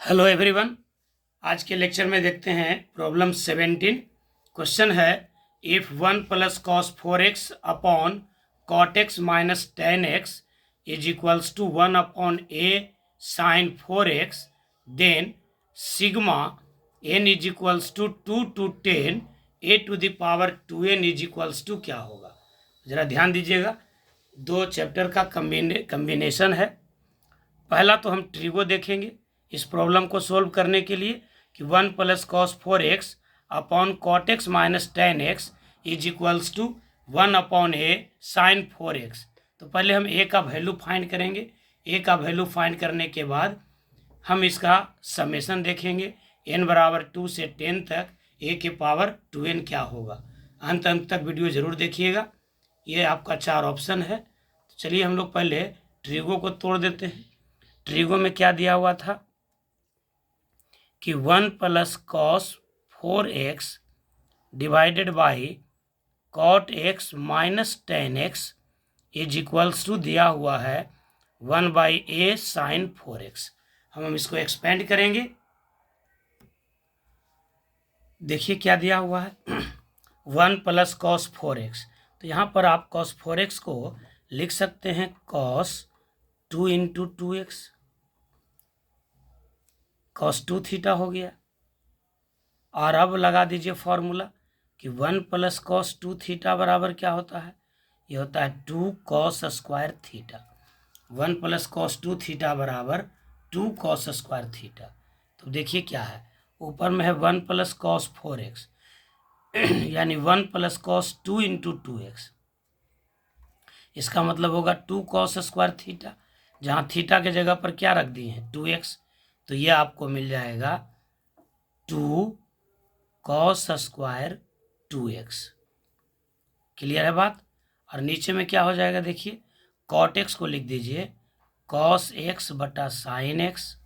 Hello everyone. आज के lecture में देखते हैं प्रॉब्लम 17। क्वेश्चन है if 1 plus cos 4x upon cot x minus ten x is equals to 1 upon a sine 4x then sigma n is equals to 2 to 10 a to the power 2n is equals to क्या होगा। ज़रा ध्यान दीजिएगा, दो chapter का combination है। पहला तो हम ट्रिगो देखेंगे इस प्रॉब्लम को सोल्व करने के लिए कि 1 plus cos 4x upon cot x minus ten x is equals to 1 upon a sine 4x। तो पहले हम ए का वैल्यू फाइंड करेंगे। ए का वैल्यू फाइंड करने के बाद हम इसका समेशन देखेंगे n बराबर 2 से 10 तक a के पावर 2n क्या होगा। अंत तक वीडियो ज़रूर देखिएगा। ये आपका 4 ऑप्शन है। तो चलिए हम लोग पहले ट्रिगो को तोड़ देते हैं। ट्रिगो में क्या दिया हुआ था कि 1 plus cos 4x divided by cot x minus ten x is equals to दिया हुआ है 1 बाई ए साइन 4x। हम इसको एक्सपेंड करेंगे। देखिए क्या दिया हुआ है 1 प्लस कॉस 4x। तो यहाँ पर आप कॉस 4x को लिख सकते हैं cos 2 into 2x, cos 2 theta हो गया। और अब लगा दीजिए फॉर्मूला कि 1 प्लस कॉस 2 थीटा बराबर क्या होता है, ये होता है 2 cos square theta. 1 plus cos 2 theta बराबर 2 कॉस स्क्वायर थीटा। तो देखिए क्या है, ऊपर में है 1 प्लस कॉस 4x यानी 1 प्लस कॉस 2 इंटू 2x। इसका मतलब होगा 2 कॉस स्क्वायर थीटा, जहाँ थीटा के जगह पर क्या रख दिए हैं 2x। तो ये आपको मिल जाएगा 2 कॉस स्क्वायर 2x। क्लियर है बात। और नीचे में क्या हो जाएगा, देखिए कॉट एक्स को लिख दीजिए कॉस एक्स बटा sine x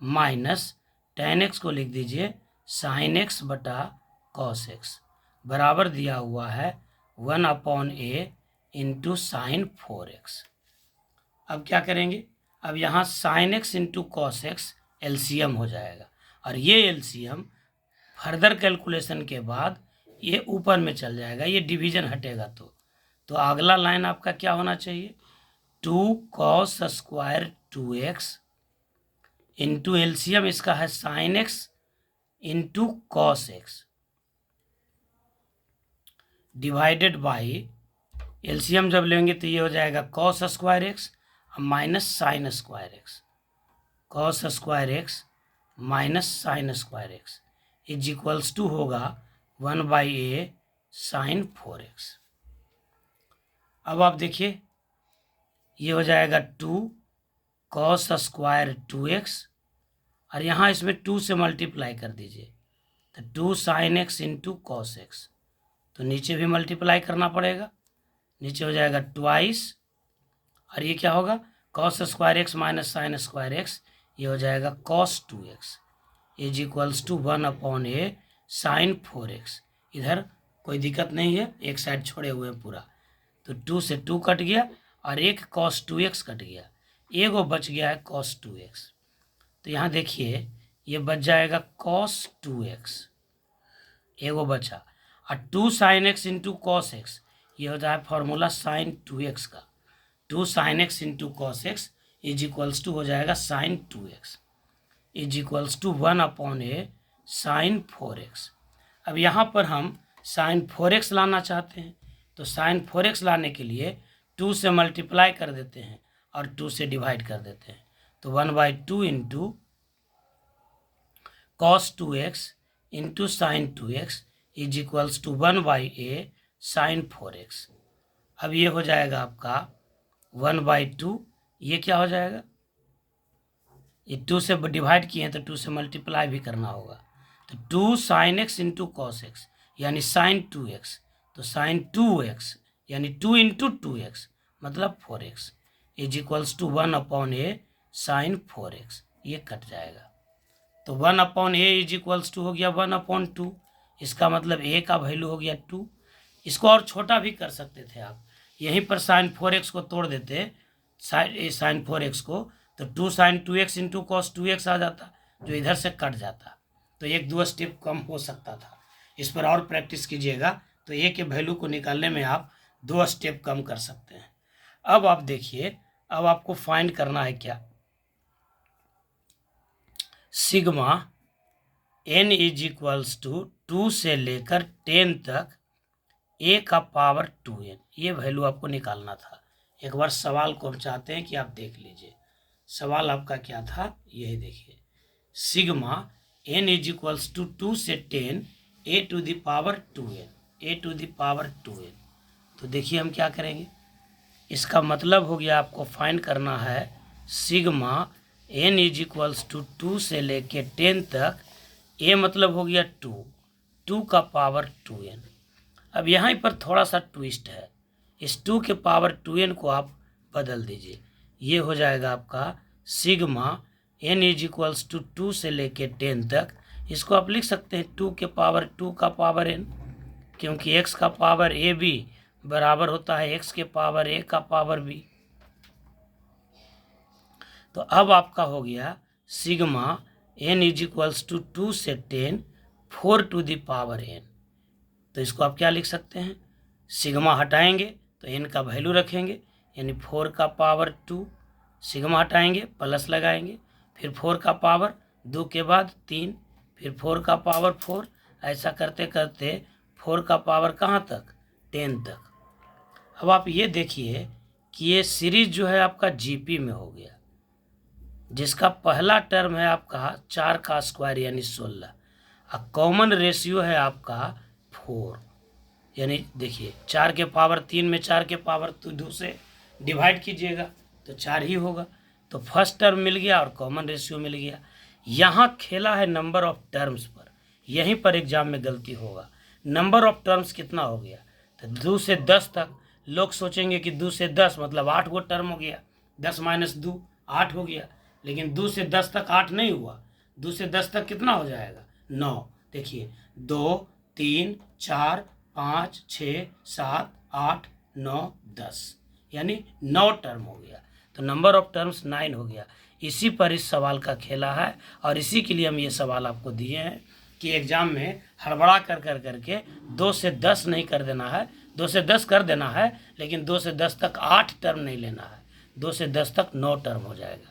minus ten x को लिख दीजिए साइन एक्स बटा कॉस एक्स बराबर दिया हुआ है 1 अपॉन ए इंटू साइन 4x। अब क्या करेंगे, अब यहाँ sign x into cos x LCM हो जाएगा और ये एलसीएम फर्दर कैलकुलेशन के बाद ये ऊपर में चल जाएगा, ये डिवीजन हटेगा। तो अगला लाइन आपका क्या होना चाहिए 2 cos square 2x into LCM इसका है sine x into cos x divided by LCM जब लेंगे तो ये हो जाएगा cos square x minus sine square x, cos square x minus sine square x is equals to होगा 1 बाई ए साइन 4x। अब आप देखिए ये हो जाएगा 2 कॉस स्क्वायर 2x और यहाँ इसमें 2 से मल्टीप्लाई कर दीजिए तो 2 sine x into cos x. तो नीचे भी मल्टीप्लाई करना पड़ेगा, नीचे हो जाएगा ट्वाइस और ये क्या होगा cos square x minus sine square x, ये हो जाएगा cos 2x is equals to 1 upon a sine 4x। इधर कोई दिक्कत नहीं है, एक साइड छोड़े हुए हैं पूरा। तो 2 से 2 कट गया और एक कॉस 2x कट गया, एगो बच गया है कॉस 2x। तो यहाँ देखिए ये बच जाएगा कॉस 2x, एगो बचा। और 2 sine x into cos x, ये होता है फॉर्मूला साइन 2x का। 2 sine x into cos x is equals to हो जाएगा sine 2x is equals to 1 upon a sine 4x। अब यहाँ पर हम साइन 4x लाना चाहते हैं तो साइन 4x लाने के लिए 2 से मल्टीप्लाई कर देते हैं और 2 से डिवाइड कर देते हैं। तो 1 by 2 into cos 2x into sine 2x is equals to 1 by a sine 4x। अब ये हो जाएगा आपका 1 बाई 2, ये क्या हो जाएगा, ये 2 से डिवाइड किए हैं तो 2 से मल्टीप्लाई भी करना होगा। तो 2 sine x into cos x यानी साइन 2x, तो साइन 2x यानी 2 इंटू 2x मतलब 4x is equals to 1 upon a sine 4x। ये कट जाएगा तो 1 upon a is equals to हो गया 1 अपॉन 2। इसका मतलब ए का वैल्यू हो गया 2। इसको और छोटा भी कर सकते थे आप, यहीं पर साइन 4x को तोड़ देते साइन 4x को, तो 2 sign 2x into cos 2x आ जाता। जो इधर से कट जाता, तो 1-2 स्टेप कम हो सकता था। इस पर और प्रैक्टिस कीजिएगा तो ए के वैल्यू को निकालने में आप 2 स्टेप कम कर सकते हैं। अब आप देखिए, अब आपको फाइंड करना है क्या, sigma n is equals to 2 से लेकर 10 तक a का पावर 2n, ये वैल्यू आपको निकालना था। एक बार सवाल को हम चाहते हैं कि आप देख लीजिए, सवाल आपका क्या था, यही देखिए, sigma n is equals to 2 से 10 a to the power 2n, a to the power 2n। तो देखिए हम क्या करेंगे, इसका मतलब हो गया आपको फाइंड करना है sigma n is equals to 2 से लेके 10 तक, a मतलब हो गया 2 का पावर 2n। अब यहाँ पर थोड़ा सा ट्विस्ट है, इस 2 के पावर 2n को आप बदल दीजिए, ये हो जाएगा आपका sigma n is equals to 2 से लेके 10 तक, इसको आप लिख सकते हैं 2 के पावर 2 का पावर n, क्योंकि x का पावर a b बराबर होता है x के पावर a का पावर b। तो अब आपका हो गया sigma n is equals to 2 से 10 4 टू द पावर n। तो इसको आप क्या लिख सकते हैं, सिग्मा हटाएंगे तो n का वैल्यू रखेंगे, यानी 4 का पावर 2, सिग्मा हटाएंगे प्लस लगाएंगे, फिर 4 का पावर 2 के बाद 3, फिर 4 का पावर 4, ऐसा करते करते 4 का पावर कहाँ तक, 10 तक। अब आप ये देखिए कि ये सीरीज जो है आपका जीपी में हो गया, जिसका पहला टर्म है आपका 4 का स्क्वायर यानी 16, और कॉमन रेशियो है आपका 4, यानी देखिए 4 के पावर 3 में 4 के पावर 2 से डिवाइड कीजिएगा तो 4 ही होगा। तो फर्स्ट टर्म मिल गया और कॉमन रेशियो मिल गया। यहाँ खेला है नंबर ऑफ टर्म्स पर, यहीं पर एग्जाम में गलती होगा। नंबर ऑफ टर्म्स कितना हो गया, तो 2 से 10 तक। लोग सोचेंगे कि 2 से 10 मतलब 8 गो टर्म हो गया, 10 माइनस 2 8 हो गया, लेकिन 2 से 10 तक 8 नहीं हुआ, 2 से 10 तक कितना हो जाएगा, 9। देखिए 2 3 4 5 6 7 8 9 10, यानी 9 टर्म हो गया। तो नंबर ऑफ टर्म्स 9 हो गया। इसी पर इस सवाल का खेला है, और इसी के लिए हम ये सवाल आपको दिए हैं कि एग्जाम में हड़बड़ा कर करके 2 से 10 नहीं कर देना है, 2 से 10 कर देना है, लेकिन 2 से 10 तक 8 टर्म नहीं लेना है, 2 से 10 तक 9 टर्म हो जाएगा।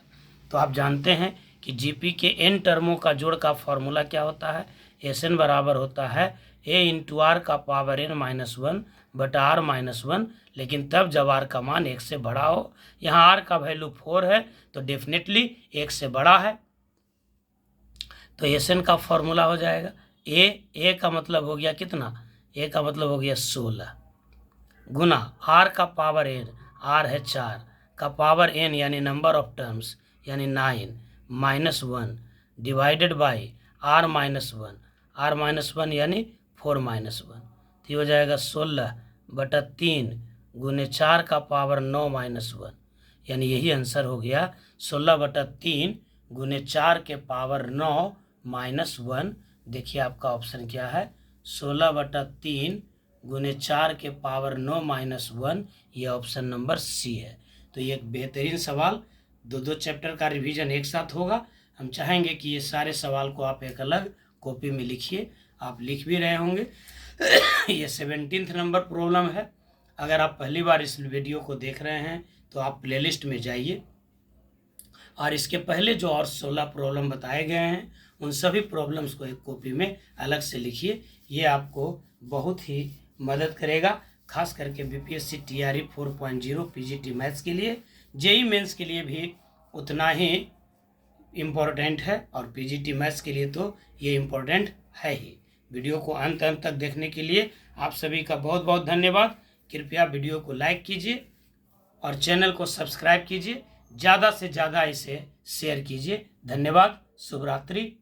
तो आप जानते हैं कि जीपी के n टर्मों का जोड़ का फॉर्मूला क्या होता है, एस एन बराबर होता है a इंटू आर का पावर n माइनस 1 बटा आर माइनस 1, लेकिन तब जब आर का मान 1 से बड़ा हो। यहाँ आर का वैल्यू 4 है तो डेफिनेटली 1 से बड़ा है, तो एस एन का फॉर्मूला हो जाएगा ए का मतलब हो गया कितना, ए का मतलब हो गया 16 गुना आर का पावर n, आर है 4 का पावर n यानी नंबर ऑफ टर्म्स यानी 9 minus 1 divided by r minus 1, r minus 1 यानी 4 माइनस 1, तो ये हो जाएगा 16 बटा 3 गुने 4 का पावर 9 माइनस 1, यानी यही आंसर हो गया 16 बटा 3 गुने 4 के पावर 9 माइनस 1। देखिए आपका ऑप्शन क्या है, 16 बटा 3 गुने 4 के पावर 9 माइनस 1, ये ऑप्शन नंबर सी है। तो ये एक बेहतरीन सवाल, 2 चैप्टर का रिवीजन एक साथ होगा। हम चाहेंगे कि ये सारे सवाल को आप एक अलग कॉपी में लिखिए, आप लिख भी रहे होंगे। ये 17th नंबर प्रॉब्लम है। अगर आप पहली बार इस वीडियो को देख रहे हैं तो आप प्लेलिस्ट में जाइए, और इसके पहले जो और 16 प्रॉब्लम बताए गए हैं उन सभी प्रॉब्लम्स को एक कॉपी में अलग से लिखिए। ये आपको बहुत ही मदद करेगा, खास करके बीपीएससी टीआरई 4.0 पीजीटी मैथ्स के लिए, जेई मेंस के लिए भी उतना ही इम्पोर्टेंट है, और पीजीटी मैथ्स के लिए तो ये इम्पोर्टेंट है ही। वीडियो को अंत तक देखने के लिए आप सभी का बहुत बहुत धन्यवाद। कृपया वीडियो को लाइक कीजिए और चैनल को सब्सक्राइब कीजिए, ज़्यादा से ज़्यादा इसे शेयर कीजिए। धन्यवाद। शुभ रात्रि।